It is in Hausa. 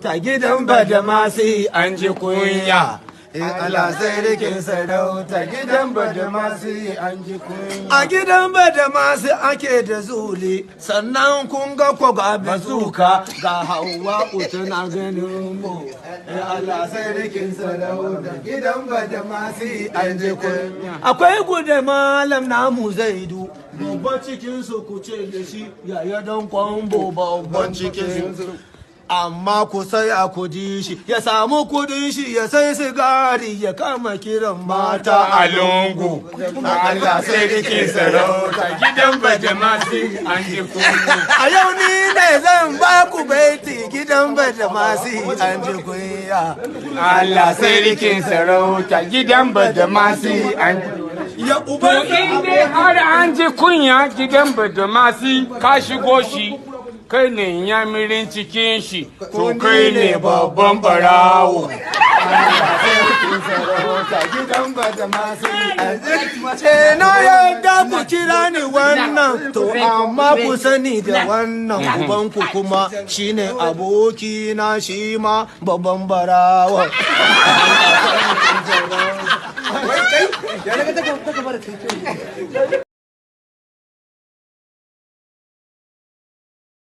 sarauta gidan badamasi an ji kunya. Allah sai rikin sarauta gidan badamasi an ji kunya. A gidan badamasi ake da zuli, sannan kun ga ko ga bazuka ga hawa tana ganin mu. Allah sai rikin sarauta gidan badamasi an ji kunya. Akwai gudu malam namu Zaidu, babban cikinsu ku ce da shi yaya don kwambo babban cikinsu. Amma ku sai a kudi shi ya samu kudin shi ya sai sigari ya kama kiran mata a lungu. Allah sai rike sarauta gidan badamasi an ji kunya. A yau ni ne zan ba ku baiti gidan badamasi an ji kunya. Allah sai rike sarauta gidan badamasi an ji kunya. Ya uba in dai har an ji kunya gidan badamasi ka shigo shi kai ne yamirin cikin shi to kai ne babban barawo. Na yadda ku kira ni wannan to amma ku sani da wannan ubanku kuma shine abokina shi ma babban barawo.